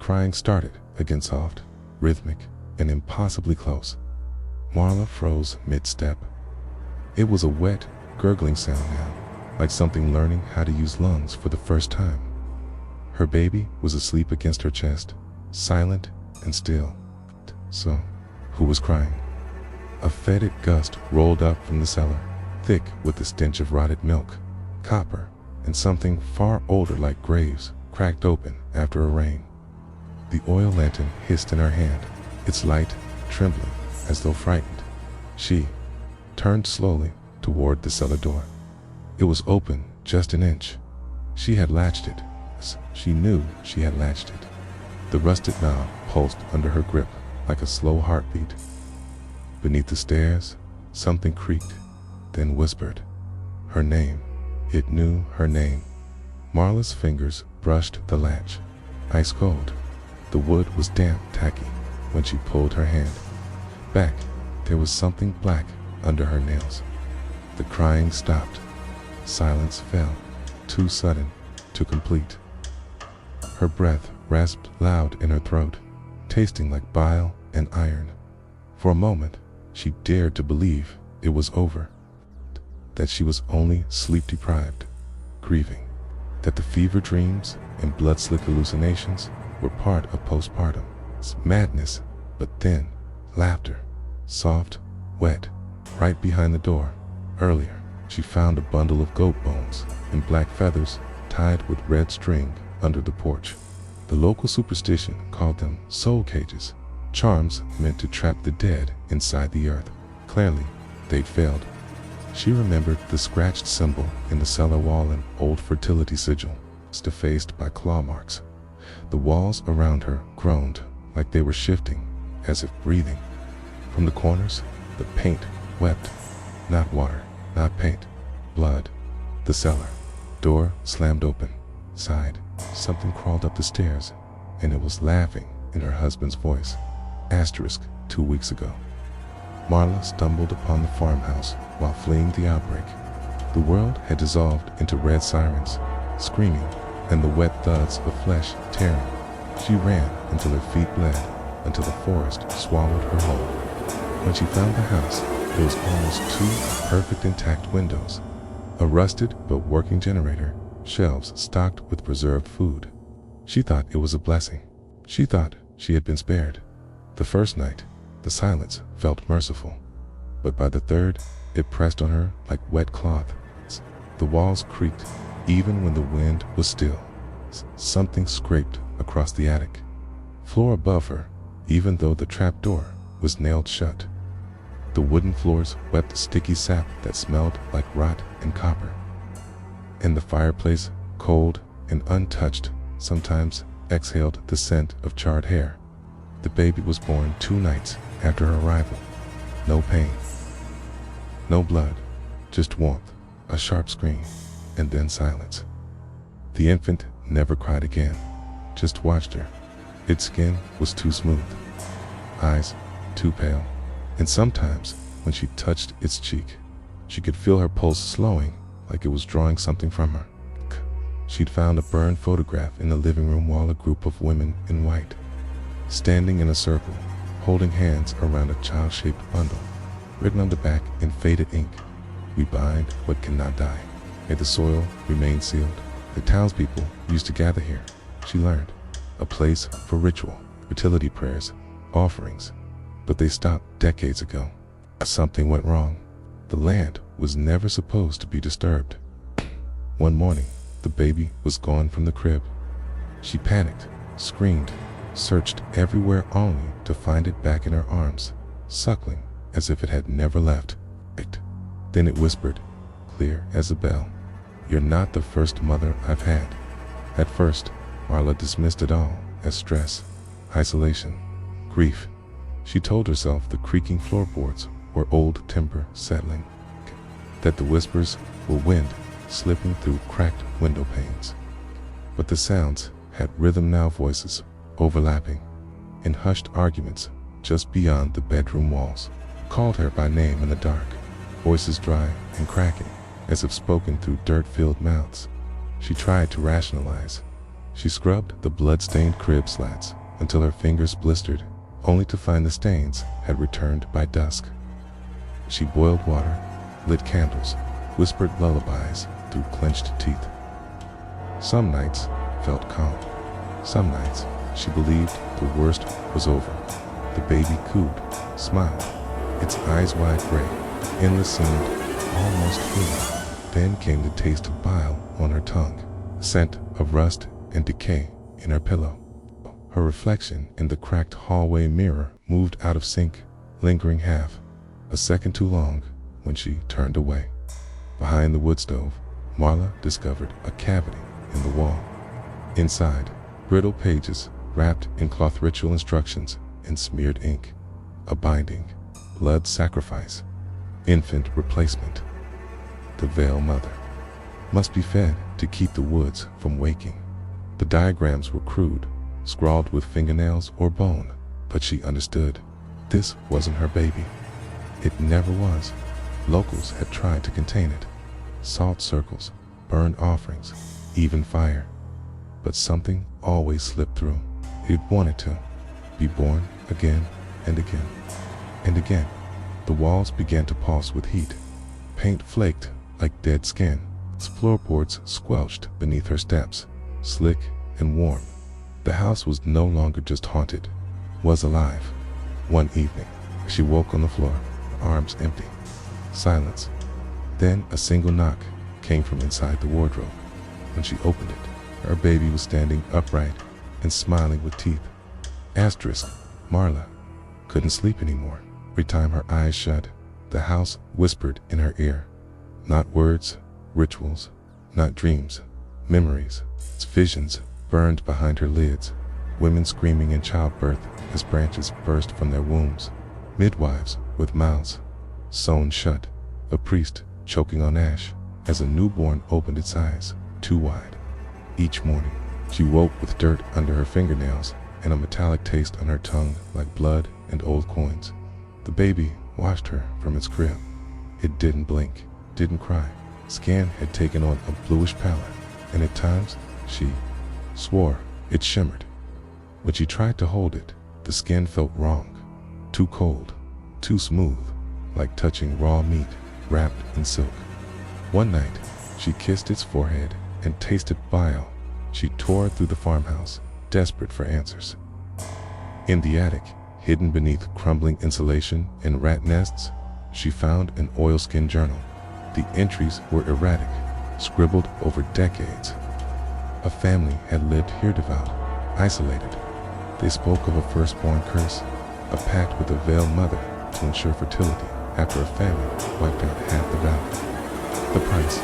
crying started, again soft, rhythmic, and impossibly close. Marla froze mid-step. It was a wet, gurgling sound now, like something learning how to use lungs for the first time. Her baby was asleep against her chest, silent and still. So, who was crying? A fetid gust rolled up from the cellar, thick with the stench of rotted milk, copper, and something far older like graves cracked open after a rain. The oil lantern hissed in her hand, its light trembling as though frightened. She turned slowly toward the cellar door. It was open just an inch. She had latched it. She knew she had latched it. The rusted knob pulsed under her grip like a slow heartbeat. Beneath the stairs, something creaked, then whispered. Her name. It knew her name. Marla's fingers brushed the latch. Ice cold. The wood was damp, tacky, when she pulled her hand back. There was something black under her nails. The crying stopped. Silence fell, too sudden, too complete. Her breath rasped loud in her throat, tasting like bile and iron. For a moment, she dared to believe it was over, that she was only sleep-deprived, grieving, that the fever dreams and blood-slick hallucinations were part of postpartum madness. But then, laughter, soft, wet, right behind the door. Earlier, she found a bundle of goat bones and black feathers tied with red string under the porch. The local superstition called them soul cages, charms meant to trap the dead inside the earth. Clearly, they'd failed. She remembered the scratched symbol in the cellar wall, an old fertility sigil, defaced by claw marks. The walls around her groaned like they were shifting, as if breathing. From the corners, the paint wept. Not water, not paint, blood. The cellar door slammed open. Sighed. Something crawled up the stairs, and it was laughing in her husband's voice. Asterisk 2 weeks ago. Marla stumbled upon the farmhouse while fleeing the outbreak. The world had dissolved into red sirens, screaming, and the wet thuds of flesh tearing. She ran until her feet bled, until the forest swallowed her whole. When she found the house, there was almost 2 perfect intact windows, a rusted but working generator, shelves stocked with preserved food. She thought it was a blessing. She thought she had been spared. The first night, the silence felt merciful, but by the third, it pressed on her like wet cloth. The walls creaked, even when the wind was still. Something scraped across the attic floor above her, even though the trap door was nailed shut. The wooden floors wept sticky sap that smelled like rot and copper. And the fireplace, cold and untouched, sometimes exhaled the scent of charred hair. The baby was born 2 nights after her arrival. No pain, no blood, just warmth, a sharp scream, and then silence. The infant never cried again, just watched her. Its skin was too smooth, eyes too pale, and sometimes when she touched its cheek, she could feel her pulse slowing like it was drawing something from her. She'd found a burned photograph in the living room while a group of women in white, standing in a circle, holding hands around a child-shaped bundle, written on the back in faded ink, "We bind what cannot die. May the soil remain sealed." The townspeople used to gather here, she learned, a place for ritual, fertility prayers, offerings. But they stopped decades ago. Something went wrong. The land was never supposed to be disturbed. One morning, the baby was gone from the crib. She panicked, screamed, searched everywhere only to find it back in her arms, suckling as if it had never left. Then it whispered, clear as a bell, "You're not the first mother I've had." At first, Marla dismissed it all as stress, isolation, grief. She told herself the creaking floorboards were old timber settling, that the whispers were wind slipping through cracked window panes. But the sounds had rhythm now, voices overlapping, in hushed arguments just beyond the bedroom walls, called her by name in the dark, voices dry and cracking, as if spoken through dirt-filled mouths. She tried to rationalize. She scrubbed the blood-stained crib slats, until her fingers blistered, only to find the stains had returned by dusk. She boiled water, lit candles, whispered lullabies through clenched teeth. Some nights felt calm. Some nights she believed the worst was over. The baby cooed, smiled, its eyes wide gray, endless seemed almost human. Then came the taste of bile on her tongue, scent of rust and decay in her pillow. Her reflection in the cracked hallway mirror moved out of sync, lingering half a second too long when she turned away. Behind the wood stove, Marla discovered a cavity in the wall. Inside, brittle pages wrapped in cloth ritual instructions in smeared ink. A binding, blood sacrifice, infant replacement. The Veil Mother must be fed to keep the woods from waking. The diagrams were crude, scrawled with fingernails or bone, but she understood. This wasn't her baby. It never was. Locals had tried to contain it. Salt circles, burned offerings, even fire. But something always slipped through. It wanted to be born again and again and again. The walls began to pulse with heat. Paint flaked like dead skin. Its floorboards squelched beneath her steps, slick and warm. The house was no longer just haunted, was alive. One evening, she woke on the floor, arms empty. Silence. Then a single knock came from inside the wardrobe. When she opened it, her baby was standing upright and smiling with teeth. Asterisk, Marla couldn't sleep anymore. Every time her eyes shut, the house whispered in her ear. Not words, rituals, not dreams, memories. Its visions burned behind her lids. Women screaming in childbirth as branches burst from their wombs. Midwives with mouths sewn shut. A priest choking on ash as a newborn opened its eyes too wide. Each morning, she woke with dirt under her fingernails and a metallic taste on her tongue like blood and old coins. The baby watched her from its crib. It didn't blink, didn't cry. Skin had taken on a bluish pallor, and at times she swore it shimmered. When she tried to hold it, the skin felt wrong, too cold, too smooth, like touching raw meat wrapped in silk. One night, she kissed its forehead and tasted bile. She tore through the farmhouse, desperate for answers. In the attic, hidden beneath crumbling insulation and rat nests, she found an oilskin journal. The entries were erratic, scribbled over decades. A family had lived here devout, isolated. They spoke of a firstborn curse, a pact with a veiled mother to ensure fertility after a famine wiped out half the valley. The price: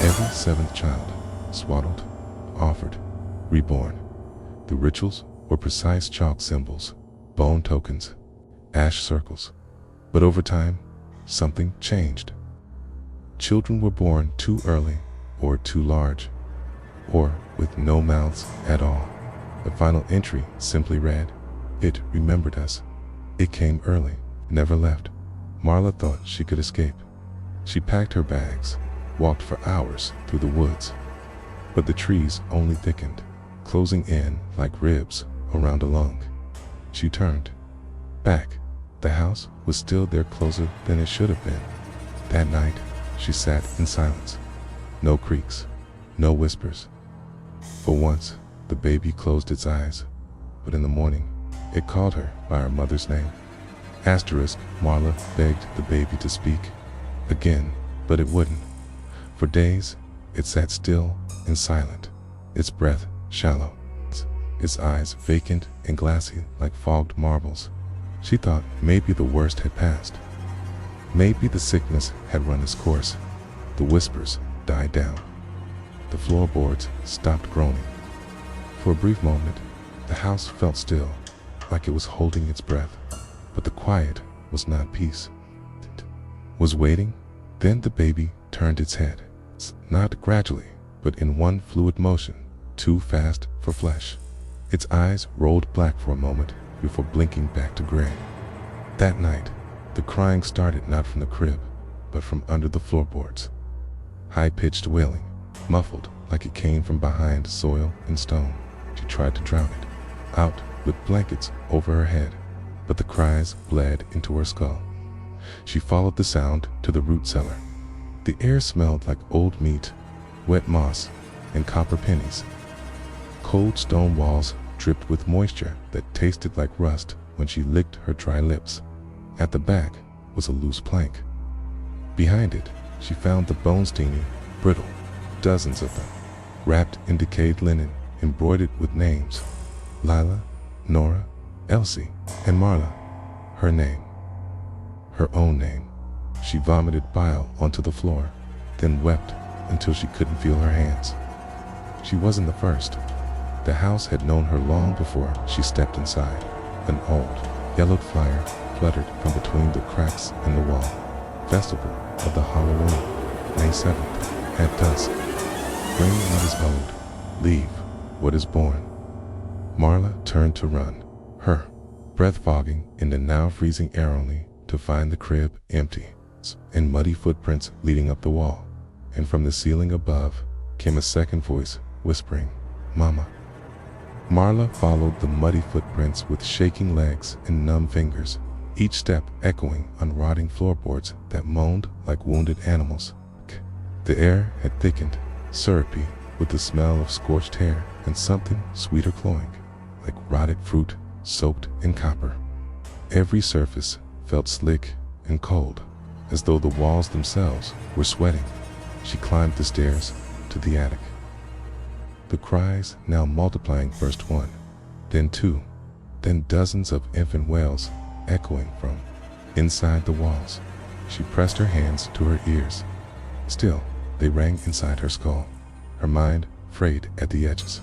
every seventh child, swaddled, offered, reborn. The rituals were precise chalk symbols, bone tokens, ash circles. But over time, something changed. Children were born too early, or too large, or with no mouths at all. The final entry simply read, "It remembered us. It came early, never left." Marla thought she could escape. She packed her bags, walked for hours through the woods. But the trees only thickened, closing in like ribs around a lung. She turned back. The house was still there, closer than it should have been. That night, she sat in silence. No creaks, no whispers. For once, the baby closed its eyes, but in the morning, it called her by her mother's name. Asterisk, Marla begged the baby to speak again, but it wouldn't. For days, it sat still and silent, its breath shallow, its eyes vacant and glassy like fogged marbles. She thought maybe the worst had passed. Maybe the sickness had run its course. The whispers died down. The floorboards stopped groaning. For a brief moment, the house felt still, like it was holding its breath. But the quiet was not peace. It was waiting. Then the baby turned its head, not gradually, but in one fluid motion, too fast for flesh. Its eyes rolled black for a moment before blinking back to gray. That night, the crying started not from the crib, but from under the floorboards. High-pitched wailing, muffled like it came from behind soil and stone. She tried to drown it out with blankets over her head, but the cries bled into her skull. She followed the sound to the root cellar. The air smelled like old meat, wet moss, and copper pennies. Cold stone walls dripped with moisture that tasted like rust when she licked her dry lips. At the back was a loose plank. Behind it, she found the bones teeny, brittle, dozens of them, wrapped in decayed linen, embroidered with names: Lila, Nora, Elsie, and Marla. Her name. Her own name. She vomited bile onto the floor, then wept until she couldn't feel her hands. She wasn't the first. The house had known her long before she stepped inside. An old, yellowed flyer fluttered from between the cracks in the wall. Festival of the Halloween, May 7th, at dusk. Bring what is old, leave what is born. Marla turned to run, her breath fogging in the now freezing air, only to find the crib empty and muddy footprints leading up the wall. And from the ceiling above came a second voice whispering, "Mama." Marla followed the muddy footprints with shaking legs and numb fingers, each step echoing on rotting floorboards that moaned like wounded animals. The air had thickened, syrupy, with the smell of scorched hair and something sweeter cloying, like rotted fruit soaked in copper. Every surface felt slick and cold, as though the walls themselves were sweating. She climbed the stairs to the attic. The cries, now multiplying, burst one, then two, then dozens of infant wails echoing from inside the walls. She pressed her hands to her ears. Still, they rang inside her skull, her mind frayed at the edges.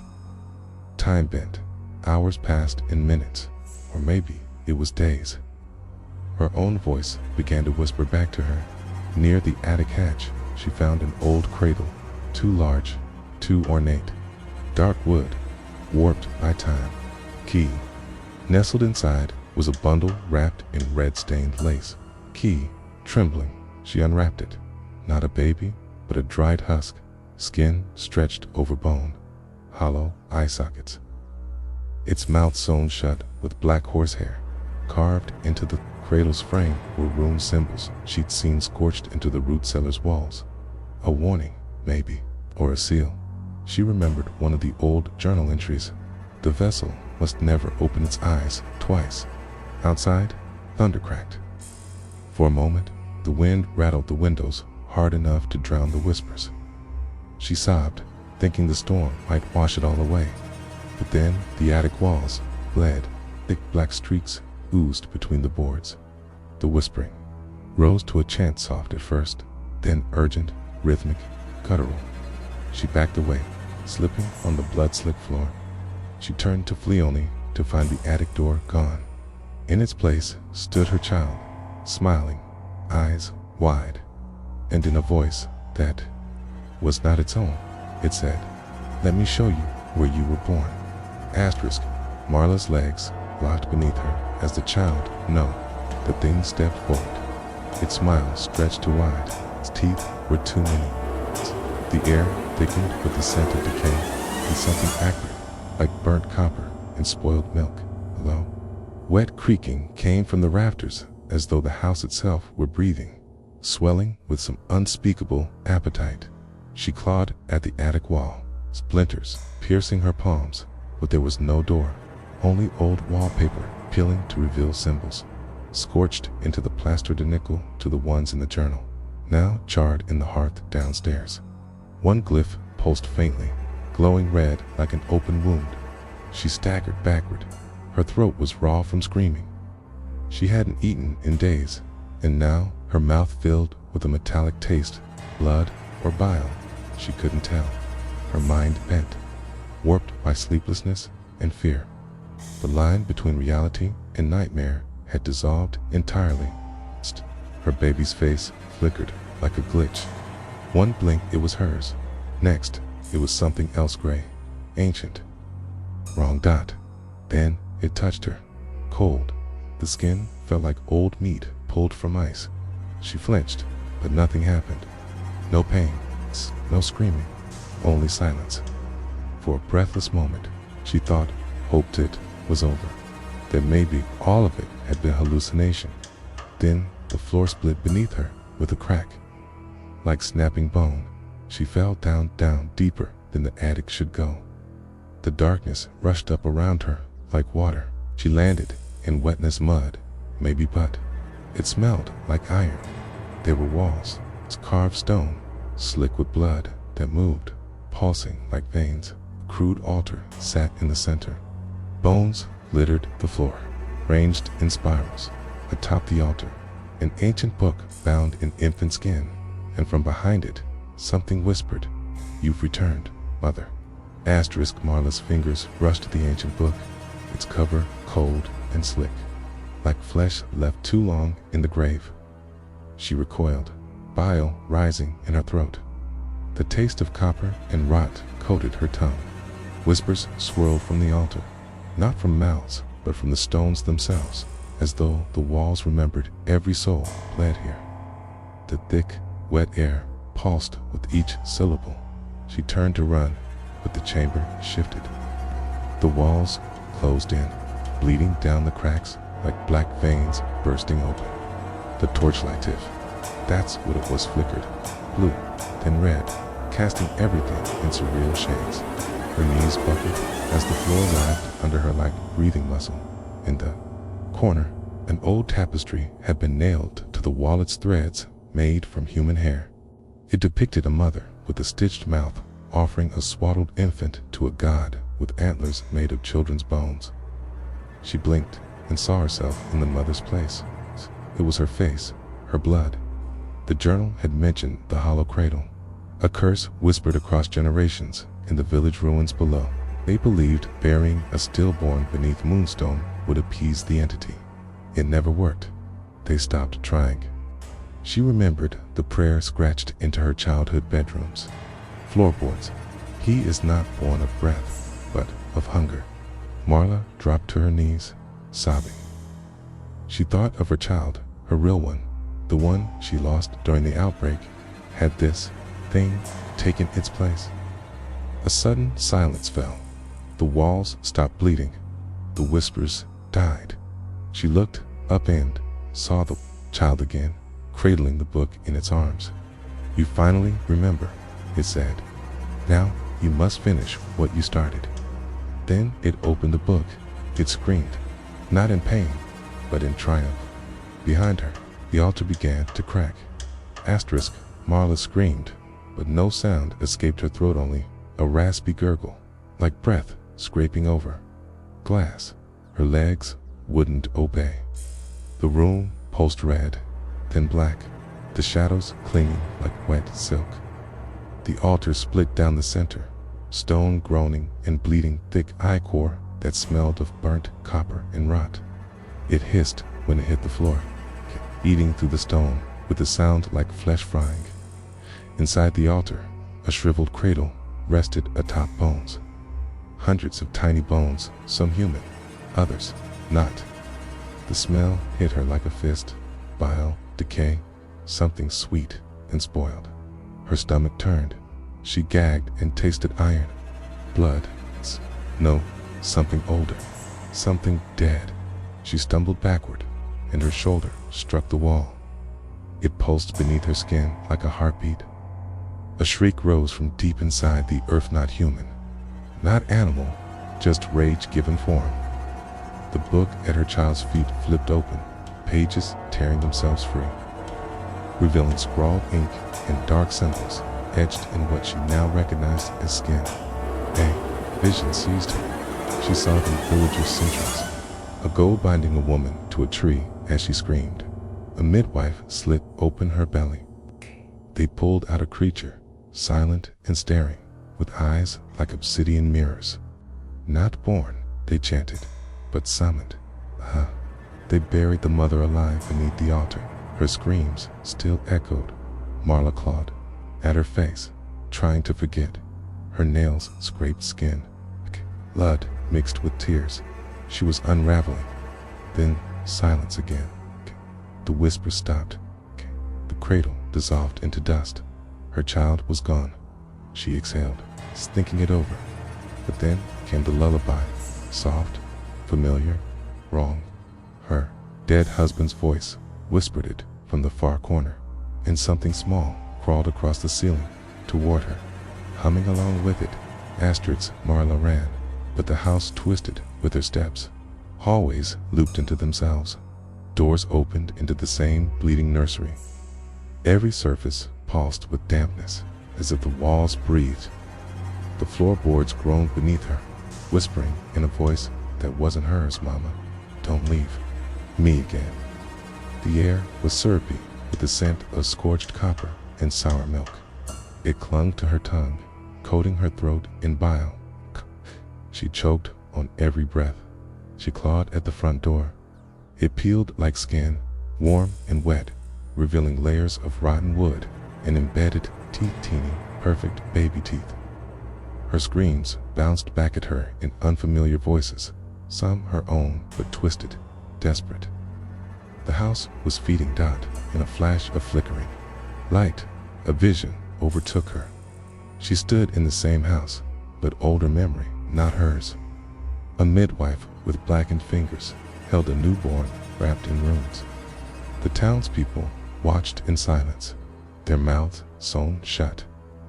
Time bent. Hours passed in minutes, or maybe it was days. Her own voice began to whisper back to her. Near the attic hatch, she found an old cradle, too large, too ornate. Dark wood, warped by time. Key. Nestled inside was a bundle wrapped in red-stained lace. Key. Trembling, she unwrapped it. Not a baby, but a dried husk, skin stretched over bone, hollow eye sockets. Its mouth sewn shut with black horsehair. Carved into the cradle's frame were rune symbols she'd seen scorched into the root cellar's walls. A warning, maybe, or a seal. She remembered one of the old journal entries. The vessel must never open its eyes twice. Outside, thunder cracked. For a moment, the wind rattled the windows hard enough to drown the whispers. She sobbed, thinking the storm might wash it all away. But then the attic walls bled. Thick black streaks oozed between the boards. The whispering rose to a chant, soft at first, then urgent, rhythmic, guttural. She backed away, slipping on the blood-slick floor. She turned to flee, only to find the attic door gone. In its place stood her child, smiling, eyes wide, and in a voice that was not its own, it said, "Let me show you where you were born." Asterisk. Marla's legs locked beneath her as the child, no, the thing stepped forward. Its smile stretched too wide. Its teeth were too many. The air thickened with the scent of decay and something acrid, like burnt copper and spoiled milk. Low, wet creaking came from the rafters, as though the house itself were breathing, swelling with some unspeakable appetite. She clawed at the attic wall, splinters piercing her palms, but there was no door, only old wallpaper peeling to reveal symbols, scorched into the plaster de nickel to the ones in the journal, now charred in the hearth downstairs. One glyph pulsed faintly, glowing red like an open wound. She staggered backward. Her throat was raw from screaming. She hadn't eaten in days, and now her mouth filled with a metallic taste, blood or bile. She couldn't tell. Her mind bent, warped by sleeplessness and fear. The line between reality and nightmare had dissolved entirely. Her baby's face flickered like a glitch. One blink it was hers. Next, it was something else, gray, ancient. Wrong dot. Then it touched her. Cold. The skin felt like old meat pulled from ice. She flinched, but nothing happened. No pain, no screaming, only silence. For a breathless moment, she thought, hoped it was over, that maybe all of it had been hallucination. Then the floor split beneath her with a crack. Like snapping bone, she fell down deeper than the attic should go. The darkness rushed up around her like water. She landed in wetness mud, maybe, but it smelled like iron. There were walls, carved stone, slick with blood that moved, pulsing like veins. A crude altar sat in the center. Bones littered the floor, ranged in spirals. Atop the altar, an ancient book bound in infant skin, and from behind it, something whispered, "You've returned, Mother." Marla's fingers brushed the ancient book, its cover cold and slick, like flesh left too long in the grave. She recoiled, bile rising in her throat. The taste of copper and rot coated her tongue. Whispers swirled from the altar, not from mouths, but from the stones themselves, as though the walls remembered every soul bled here. The thick, wet air pulsed with each syllable. She turned to run, but the chamber shifted. The walls closed in, bleeding down the cracks like black veins bursting open. The torchlight tiff, that's what it was, flickered, blue, then red, casting everything in surreal shades. Her knees buckled as the floor writhed under her like breathing muscle. In the corner, an old tapestry had been nailed to the wall, its threads made from human hair. It depicted a mother with a stitched mouth offering a swaddled infant to a god with antlers made of children's bones. She blinked and saw herself in the mother's place. It was her face, her blood. The journal had mentioned the hollow cradle, a curse whispered across generations in the village ruins below. They believed burying a stillborn beneath moonstone would appease the entity. It never worked. They stopped trying. She remembered the prayer scratched into her childhood bedrooms. Floorboards. He is not born of breath, but of hunger. Marla dropped to her knees, sobbing. She thought of her child, her real one, the one she lost during the outbreak. Had this thing taken its place? A sudden silence fell. The walls stopped bleeding. The whispers died. She looked up and saw the child again, cradling the book in its arms. "You finally remember," it said. "Now you must finish what you started." Then it opened the book. It screamed, not in pain, but in triumph. Behind her, the altar began to crack. Marla screamed, but no sound escaped her throat, only a raspy gurgle, like breath scraping over glass. Her legs wouldn't obey. The room pulsed red, then black, the shadows clinging like wet silk. The altar split down the center, stone groaning and bleeding, thick ichor that smelled of burnt copper and rot. It hissed when it hit the floor, eating through the stone with a sound like flesh frying. Inside the altar, a shriveled cradle rested atop bones. Hundreds of tiny bones, some human, others not. The smell hit her like a fist, bile, decay, something sweet and spoiled. Her stomach turned. She gagged and tasted iron, blood. No, something older, something dead. She stumbled backward, and her shoulder struck the wall. It pulsed beneath her skin like a heartbeat. A shriek rose from deep inside the earth, not human, not animal, just rage given form. The book at her child's feet flipped open, pages tearing themselves free, revealing scrawled ink and dark symbols etched in what she now recognized as skin. A vision seized her. She saw the villager's sentries, a gold binding a woman to a tree as she screamed. A midwife slit open her belly. They pulled out a creature, silent and staring, with eyes like obsidian mirrors. "Not born," they chanted, but summoned. They buried the mother alive beneath the altar. Her screams still echoed. Marla clawed at her face, trying to forget. Her nails scraped skin. Blood mixed with tears. She was unraveling. Then silence again. The whisper stopped. The cradle dissolved into dust. Her child was gone. She exhaled, thinking it over. But then came the lullaby, soft, Familiar? Wrong. Her dead husband's voice whispered it from the far corner, and something small crawled across the ceiling toward her. Humming along with it, Astrid's Marla ran, but the house twisted with her steps. Hallways looped into themselves. Doors opened into the same bleeding nursery. Every surface pulsed with dampness, as if the walls breathed. The floorboards groaned beneath her, whispering in a voice that wasn't hers. Mama, don't leave me again. The air was syrupy with the scent of scorched copper and sour milk. It clung to her tongue, coating her throat in bile. She choked on every breath. She clawed at the front door. It peeled like skin, warm and wet, revealing layers of rotten wood and embedded teeth, teeny, perfect baby teeth. Her screams bounced back at her in unfamiliar voices, some her own but twisted, desperate. The house was feeding Dot in a flash of flickering light. A vision overtook her. She stood in the same house, but older memory, not hers. A midwife with blackened fingers held a newborn wrapped in runes. The townspeople watched in silence, their mouths sewn shut.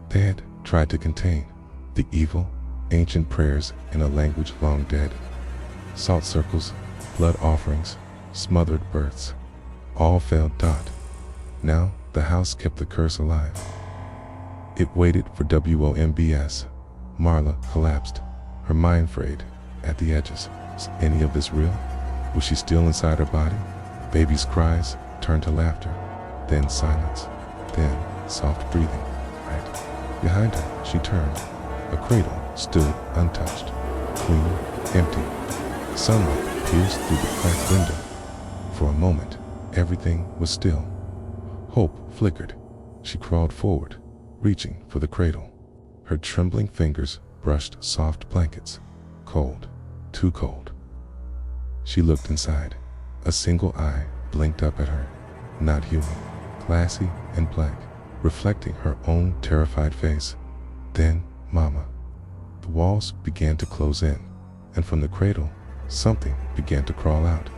They had tried to contain the evil, ancient prayers in a language long dead. Salt circles, blood offerings, smothered births, all failed Dot. Now the house kept the curse alive. It waited for WOMBS. Marla collapsed, her mind frayed at the edges. Was any of this real? Was she still inside her body? Baby's cries turned to laughter, then silence, then soft breathing. Right behind her, she turned. A cradle stood untouched, clean, empty. Sunlight pierced through the cracked window. For a moment, everything was still. Hope flickered. She crawled forward, reaching for the cradle. Her trembling fingers brushed soft blankets. Cold, too cold. She looked inside. A single eye blinked up at her, not human, glassy and black, reflecting her own terrified face. Then, Mama. The walls began to close in, and from the cradle, something began to crawl out.